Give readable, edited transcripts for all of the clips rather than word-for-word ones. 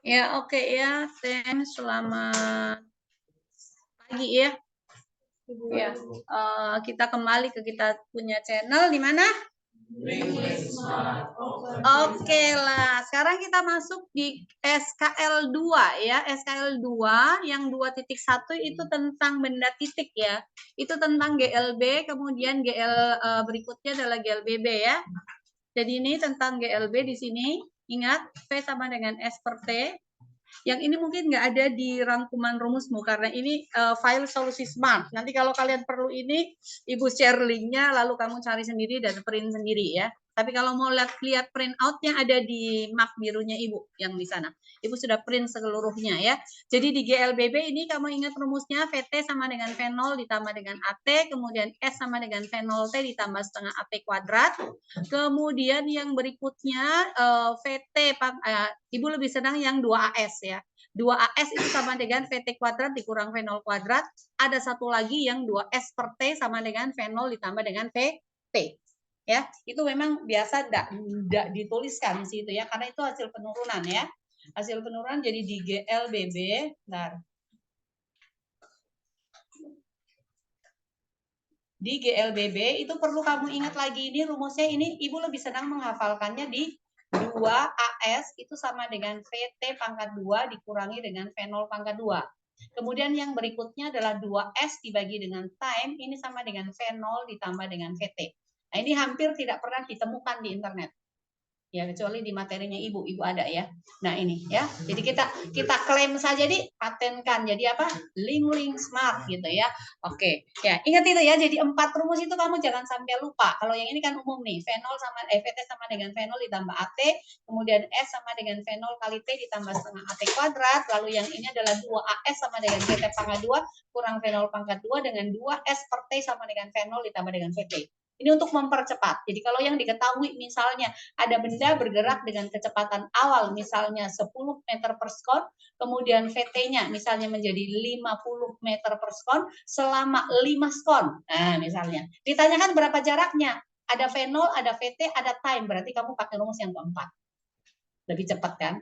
Ya, oke ya, Tem. Selamat pagi ya. Ya, kita kembali ke kita punya channel di mana? Oke lah, sekarang kita masuk di SKL 2 ya. SKL 2 yang 2.1 itu tentang benda titik ya. Itu tentang GLB, kemudian GL berikutnya adalah GLBB ya. Jadi ini tentang GLB di sini. Ingat, V sama dengan S per T. Yang ini mungkin nggak ada di rangkuman rumusmu karena ini file solusi smart. Nanti kalau kalian perlu ini, Ibu share linknya, lalu kamu cari sendiri dan print sendiri ya. Tapi kalau mau lihat print outnya ada di map birunya Ibu yang di sana. Ibu sudah print seluruhnya ya. Jadi di GLBB ini kamu ingat rumusnya VT sama dengan V0 ditambah dengan AT, kemudian S sama dengan V0T ditambah setengah AT kuadrat. Kemudian yang berikutnya VT, Ibu lebih senang yang 2AS ya. 2AS itu sama dengan VT kuadrat dikurang V0 kuadrat. Ada satu lagi yang 2S per T sama dengan V0 ditambah dengan VT. Ya, itu memang biasa tidak dituliskan sih itu ya, karena itu hasil penurunan ya. Hasil penurunan jadi di GLBB, bentar. Di GLBB itu perlu kamu ingat lagi ini rumusnya, ini Ibu lebih senang menghafalkannya di 2AS itu sama dengan VT pangkat 2 dikurangi dengan V0 pangkat 2. Kemudian yang berikutnya adalah 2S dibagi dengan time, ini sama dengan V0 ditambah dengan VT. Nah, ini hampir tidak pernah ditemukan di internet. Ya, kecuali di materinya Ibu ada ya. Nah, ini ya. Jadi kita klaim saja di patenkan. Jadi apa? Link smart gitu ya. Oke. Ya, ingat itu ya. Jadi 4 rumus itu kamu jangan sampai lupa. Kalau yang ini kan umum nih. V0 sama VT sama dengan V0 ditambah AT, kemudian S sama dengan V0 kali T ditambah setengah AT kuadrat. Lalu yang ini adalah 2AS sama dengan VT pangkat 2 kurang V0 pangkat 2 dengan 2S per T sama dengan V0 ditambah dengan VT. Ini untuk mempercepat. Jadi kalau yang diketahui misalnya ada benda bergerak dengan kecepatan awal misalnya 10 meter per sekon, kemudian VT-nya misalnya menjadi 50 meter per sekon selama 5 sekon. Nah, misalnya. Ditanyakan berapa jaraknya? Ada V0, ada VT, ada time. Berarti kamu pakai rumus yang keempat. Lebih cepat kan?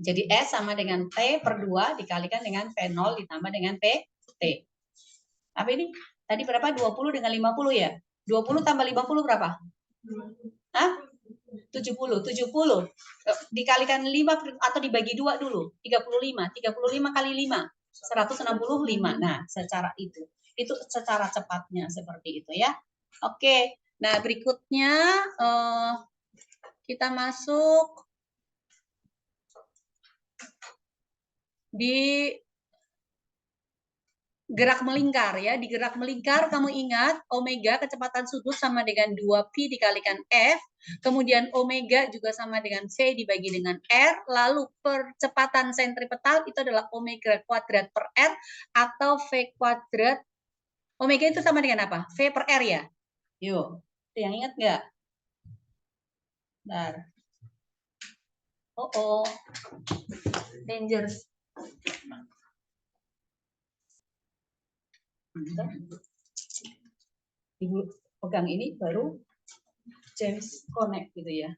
Jadi S sama dengan T per 2 dikalikan dengan V0 ditambah dengan VT. Apa ini? Tadi berapa? 20 dengan 50 ya? 20 tambah 50 berapa? Hah? 70 dikalikan 5 atau dibagi 2 dulu. 35 kali 5 165. Nah, secara itu secara cepatnya seperti itu ya. Oke. Nah, berikutnya kita masuk di gerak melingkar ya. Di gerak melingkar kamu ingat omega kecepatan sudut sama dengan 2pi dikalikan F, kemudian omega juga sama dengan V dibagi dengan R, lalu percepatan sentripetal itu adalah omega kuadrat per R atau V kuadrat. Omega itu sama dengan apa? V per R ya? Yuk, yang ingat nggak? Bentar. Dangerous. Ibu pegang ini baru James connect gitu ya.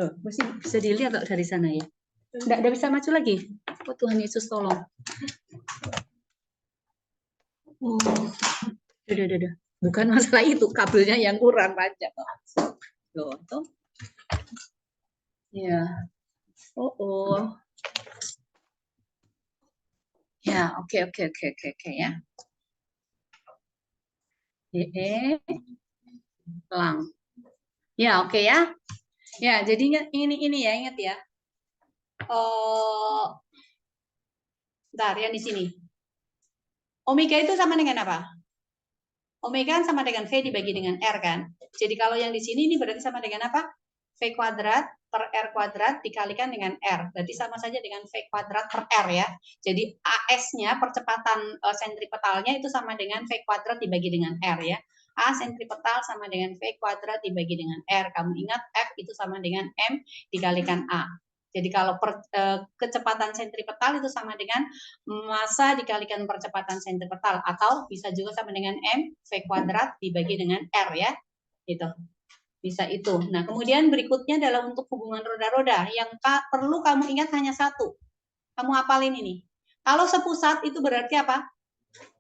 Loh, masih bisa dilihat loh dari sana ya. Nggak bisa maju lagi. Oh Tuhan Yesus tolong. Udah. Bukan masalah itu, kabelnya yang kurang panjang. Loh, tuh. Ya. Ya, oke ya. Lang. Ya, oke ya. Ya, jadinya ini ya, ingat ya. Bentar, yang di sini. Omega itu sama dengan apa? Omega sama dengan V dibagi dengan R kan. Jadi kalau yang di sini ini berarti sama dengan apa? V kuadrat per R kuadrat dikalikan dengan R. Berarti sama saja dengan V kuadrat per R ya. Jadi AS-nya percepatan sentripetalnya itu sama dengan V kuadrat dibagi dengan R ya. A sentripetal sama dengan V kuadrat dibagi dengan R. Kamu ingat F itu sama dengan M dikalikan A. Jadi kalau kecepatan sentripetal itu sama dengan massa dikalikan percepatan sentripetal, atau bisa juga sama dengan M V kuadrat dibagi dengan R ya. Gitu. Bisa itu. Nah, kemudian berikutnya adalah untuk hubungan roda-roda. Yang perlu kamu ingat hanya satu. Kamu hafalin ini. Kalau sepusat itu berarti apa?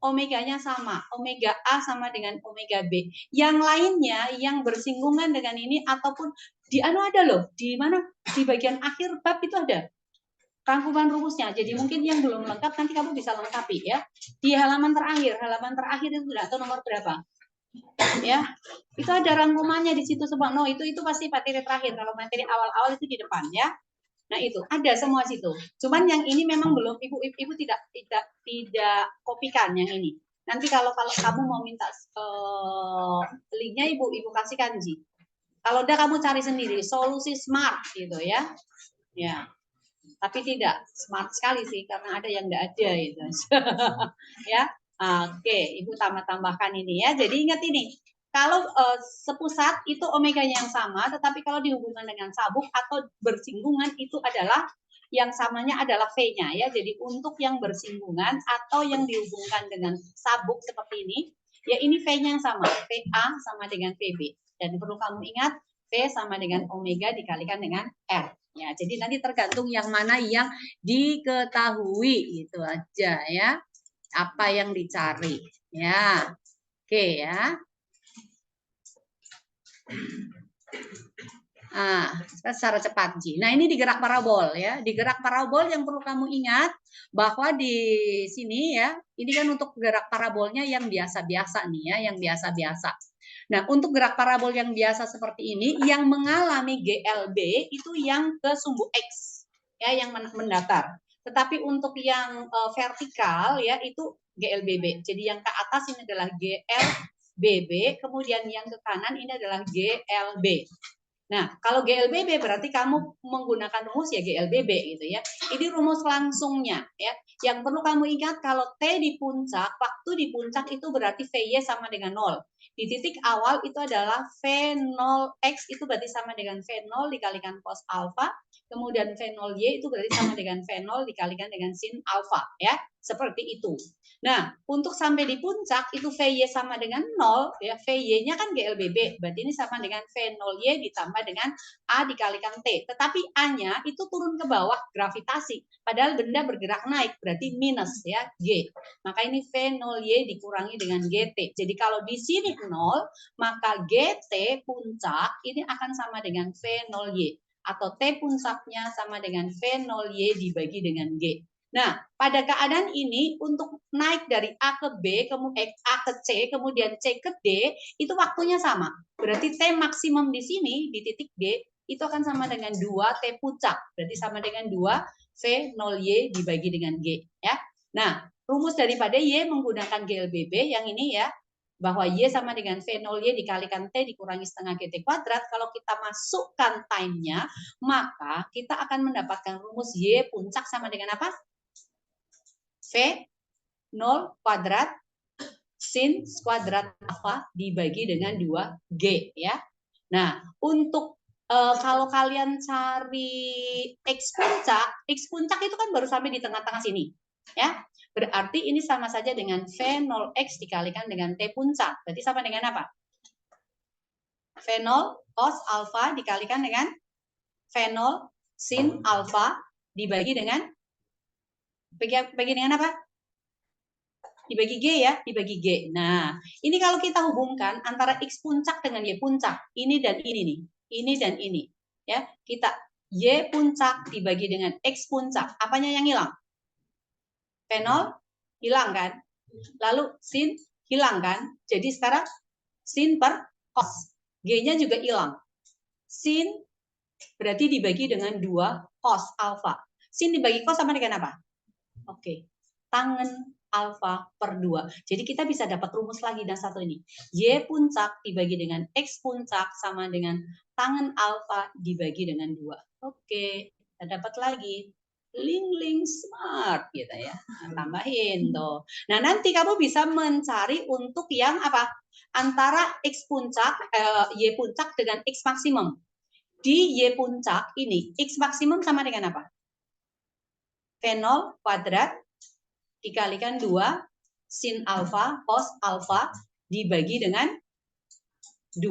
Omeganya sama. Omega A sama dengan omega B. Yang lainnya yang bersinggungan dengan ini ataupun di ada loh. Di mana? Di bagian akhir bab itu ada rangkuman rumusnya. Jadi mungkin yang belum lengkap nanti kamu bisa lengkapi ya. Di halaman terakhir itu sudah atau nomor berapa? Ya, itu ada rangkumannya di situ semua. No, itu pasti materi terakhir. Kalau materi awal-awal itu di depan ya. Nah, itu ada semua situ. Cuman yang ini memang belum ibu tidak kopikan yang ini. Nanti kalau kamu mau minta linknya ibu kasihkan Ji. Kalau udah kamu cari sendiri solusi smart gitu ya. Ya. Tapi tidak smart sekali sih karena ada yang enggak ada itu. Ya. Oke, ibu tambahkan ini ya. Jadi ingat ini. Kalau sepusat itu omeganya yang sama, tetapi kalau dihubungkan dengan sabuk atau bersinggungan itu adalah yang samanya adalah V-nya ya. Jadi untuk yang bersinggungan atau yang dihubungkan dengan sabuk seperti ini, ya ini V-nya yang sama. VA sama dengan VB. Dan perlu kamu ingat V sama dengan omega dikalikan dengan R. Ya, jadi nanti tergantung yang mana yang diketahui itu aja ya. Apa yang dicari ya. Oke ya. Secara cepat Ji. Nah, ini digerak parabol ya. Digerak parabol yang perlu kamu ingat bahwa di sini ya, ini kan untuk gerak parabolnya yang biasa-biasa nih ya, yang biasa-biasa. Nah, untuk gerak parabol yang biasa seperti ini, yang mengalami GLB itu yang ke sumbu X, ya, yang mendatar. Tetapi untuk yang vertikal ya itu GLBB. Jadi yang ke atas ini adalah GLBB, kemudian yang ke kanan ini adalah GLB. Nah, kalau GLBB berarti kamu menggunakan rumus ya GLBB gitu ya. Ini rumus langsungnya ya. Yang perlu kamu ingat kalau T di puncak, waktu di puncak itu berarti VY sama dengan 0. Di titik awal itu adalah V0X itu berarti sama dengan V0 dikalikan cos alfa. Kemudian V0Y itu berarti sama dengan V0 dikalikan dengan sin alfa ya. Seperti itu. Nah, untuk sampai di puncak itu VY sama dengan 0 ya. VY-nya kan GLBB, berarti ini sama dengan V0Y ditambah dengan A dikalikan T. Tetapi A-nya itu turun ke bawah gravitasi. Padahal benda bergerak naik, berarti minus ya, G. Maka ini V0Y dikurangi dengan GT. Jadi kalau di sini 0, maka GT puncak ini akan sama dengan V0Y. Atau T puncaknya sama dengan V0Y dibagi dengan G. Nah, pada keadaan ini untuk naik dari A ke B, kemudian A ke C, kemudian C ke D, itu waktunya sama. Berarti T maksimum di sini, di titik D, itu akan sama dengan 2 T puncak. Berarti sama dengan 2 V0Y dibagi dengan G. Ya. Nah, rumus daripada Y menggunakan GLBB, yang ini ya, bahwa Y sama dengan V0Y dikalikan T dikurangi setengah GT kuadrat. Kalau kita masukkan time-nya, maka kita akan mendapatkan rumus Y puncak sama dengan apa? V0 kuadrat sin kuadrat alfa dibagi dengan 2G ya. Nah, untuk kalau kalian cari X puncak itu kan baru sampai di tengah-tengah sini. Ya. Berarti ini sama saja dengan V0X dikalikan dengan T puncak. Berarti sama dengan apa? V0 cos alfa dikalikan dengan V0 sin alfa dibagi dengan apa? Dibagi G ya, dibagi G. Nah, ini kalau kita hubungkan antara X puncak dengan Y puncak, ini dan ini nih, ini dan ini. Ya, kita Y puncak dibagi dengan X puncak, apanya yang hilang? V0 hilang kan? Lalu sin hilang kan? Jadi sekarang sin per cos. G-nya juga hilang. Sin berarti dibagi dengan 2 cos alfa. Sin dibagi cos sama dengan apa? Oke, tangen alfa per 2. Jadi kita bisa dapat rumus lagi dan satu ini. Y puncak dibagi dengan X puncak sama dengan tangen alfa dibagi dengan 2. Oke, kita dapat lagi. Ling smart gitu ya. Nah, tambahin tuh. Nah, nanti kamu bisa mencari untuk yang apa? Antara X puncak, Y puncak dengan X maksimum. Di Y puncak ini, X maksimum sama dengan apa? V0 kuadrat dikalikan 2 sin alfa cos alfa dibagi dengan 2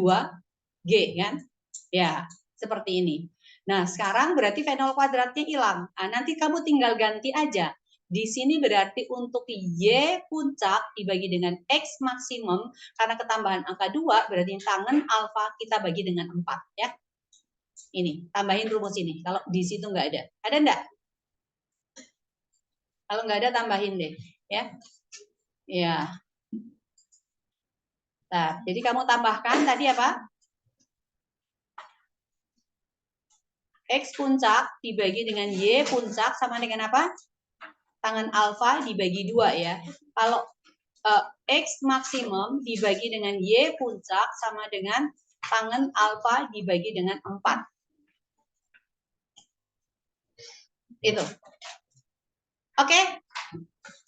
G kan? Ya, seperti ini. Nah, sekarang berarti fenol kuadratnya hilang. Nah, nanti kamu tinggal ganti aja. Di sini berarti untuk Y puncak dibagi dengan X maksimum, karena ketambahan angka 2, berarti tangen alfa kita bagi dengan 4. Ya. Ini, tambahin rumus ini. Kalau di situ nggak ada. Ada enggak? Kalau nggak ada, tambahin deh. Ya. Ya. Nah, jadi kamu tambahkan tadi apa? X puncak dibagi dengan Y puncak sama dengan apa? Tangen alfa dibagi 2 ya. Kalau X maksimum dibagi dengan Y puncak sama dengan tangen alfa dibagi dengan 4. Itu. Oke?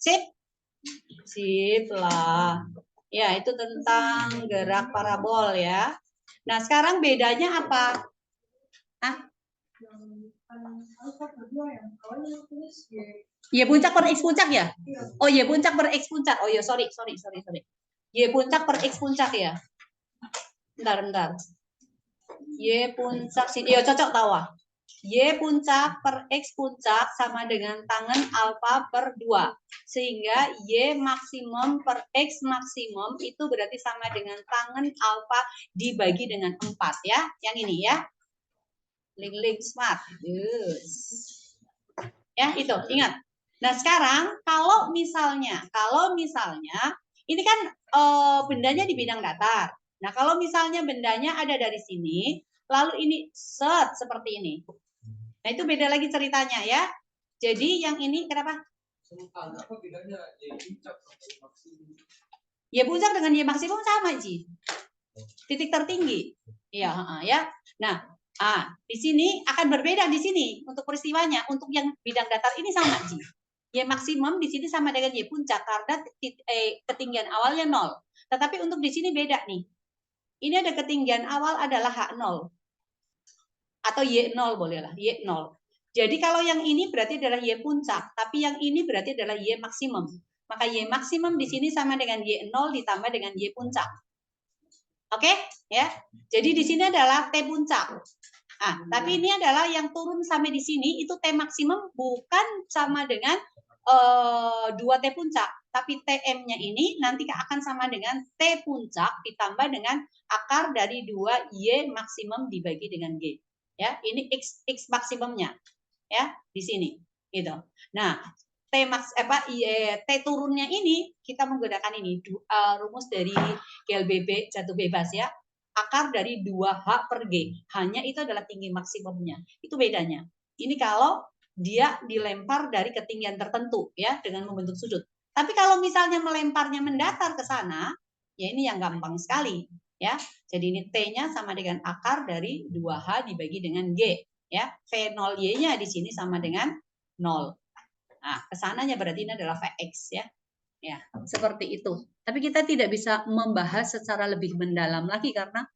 Sip? Sip lah. Ya, itu tentang gerak parabol ya. Nah, sekarang bedanya apa? Y puncak per X puncak ya? Oh, Y puncak per X puncak. Oh ya, sorry. Y puncak per X puncak ya? Bentar. Y puncak sini. Ya, cocok tawa. Y puncak per X puncak sama dengan tangen alfa per 2. Sehingga Y maksimum per X maksimum itu berarti sama dengan tangen alfa dibagi dengan 4 ya. Yang ini ya. Link smart. Yes. Ya, itu ingat. Nah, sekarang kalau misalnya ini kan bendanya di bidang datar. Nah, kalau misalnya bendanya ada dari sini, lalu ini set seperti ini. Nah, itu beda lagi ceritanya ya. Jadi yang ini kenapa? Y puncak dengan Y maksimum sama, Ji. Titik tertinggi. Iya, ya. Nah, di sini akan berbeda di sini untuk peristiwanya. Untuk yang bidang datar ini sama, Ji. Y maksimum di sini sama dengan Y puncak karena ketinggian awalnya 0. Tetapi untuk di sini beda nih. Ini ada ketinggian awal adalah H0. Atau Y0 bolehlah, Y0. Jadi kalau yang ini berarti adalah Y puncak, tapi yang ini berarti adalah Y maksimum. Maka Y maksimum di sini sama dengan Y0 ditambah dengan Y puncak. Oke, ya. Jadi di sini adalah T puncak. Tapi ini adalah yang turun sampai di sini itu T maksimum bukan sama dengan 2T puncak, tapi TM-nya ini nanti akan sama dengan T puncak ditambah dengan akar dari 2 Y maksimum dibagi dengan G. Ya, ini X maksimumnya. Ya, di sini. Gitu. Nah, T turunnya ini kita menggunakan ini rumus dari GLBB jatuh bebas ya. Akar dari 2H per G. Hanya itu adalah tinggi maksimumnya. Itu bedanya. Ini kalau dia dilempar dari ketinggian tertentu ya dengan membentuk sudut. Tapi kalau misalnya melemparnya mendatar ke sana, ya ini yang gampang sekali ya. Jadi ini T-nya sama dengan akar dari 2H dibagi dengan G ya. V0Y-nya di sini sama dengan 0. Nah, kesananya berarti ini adalah Vx ya. Ya, seperti itu. Tapi kita tidak bisa membahas secara lebih mendalam lagi karena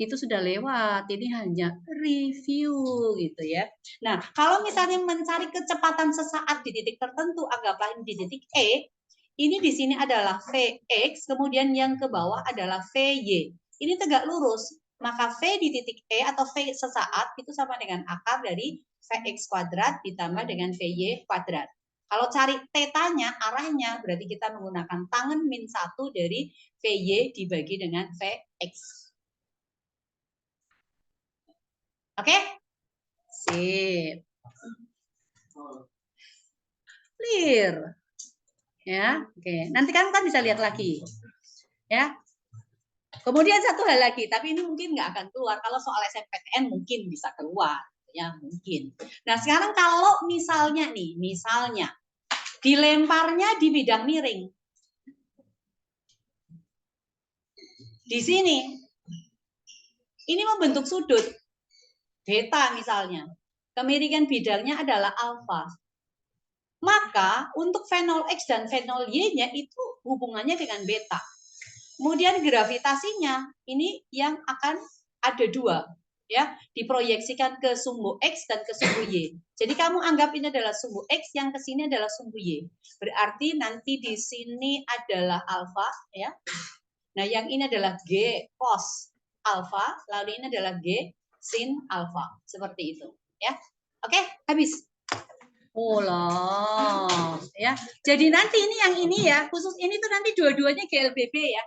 itu sudah lewat. Ini hanya review gitu ya. Nah, kalau misalnya mencari kecepatan sesaat di titik tertentu, anggaplah di titik E, ini di sini adalah Vx, kemudian yang ke bawah adalah Vy. Ini tegak lurus. Maka V di titik E atau V sesaat itu sama dengan akar dari Vx kuadrat ditambah dengan Vy kuadrat. Kalau cari tetanya, arahnya, berarti kita menggunakan tangen min 1 dari Vy dibagi dengan Vx. Oke? Sip. Clear. Ya, oke. Nanti kan bisa lihat lagi. Ya. Kemudian satu hal lagi, tapi ini mungkin nggak akan keluar. Kalau soal SNMPTN mungkin bisa keluar. Ya, mungkin. Nah, sekarang kalau misalnya dilemparnya di bidang miring. Di sini. Ini membentuk sudut. Beta misalnya. Kemiringan bidangnya adalah alfa. Maka untuk fenol X dan fenol Y-nya itu hubungannya dengan beta. Kemudian gravitasinya ini yang akan ada 2. Ya, diproyeksikan ke sumbu X dan ke sumbu Y. Jadi kamu anggap ini adalah sumbu X, yang ke sini adalah sumbu Y. Berarti nanti di sini adalah alfa ya. Nah, yang ini adalah G cos alfa, lalu ini adalah G sin alfa. Seperti itu. Ya, oke, habis. Loh, ya. Jadi nanti ini yang ini ya, khusus ini tuh nanti dua-duanya GLBB ya.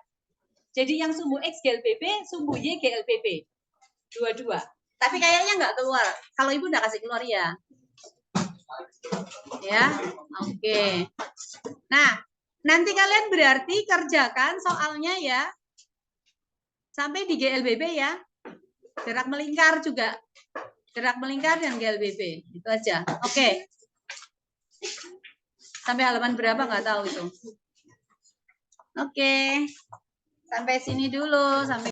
Jadi yang sumbu X GLBB, sumbu Y GLBB. Dua-dua. Tapi kayaknya nggak keluar. Kalau Ibu nggak kasih keluar ya. Ya, oke. Nah, nanti kalian berarti kerjakan soalnya ya. Sampai di GLBB ya. Gerak melingkar juga. Gerak melingkar dan GLBB. Itu aja. Oke. Sampai halaman berapa nggak tahu itu. Oke. Sampai sini dulu. Sampai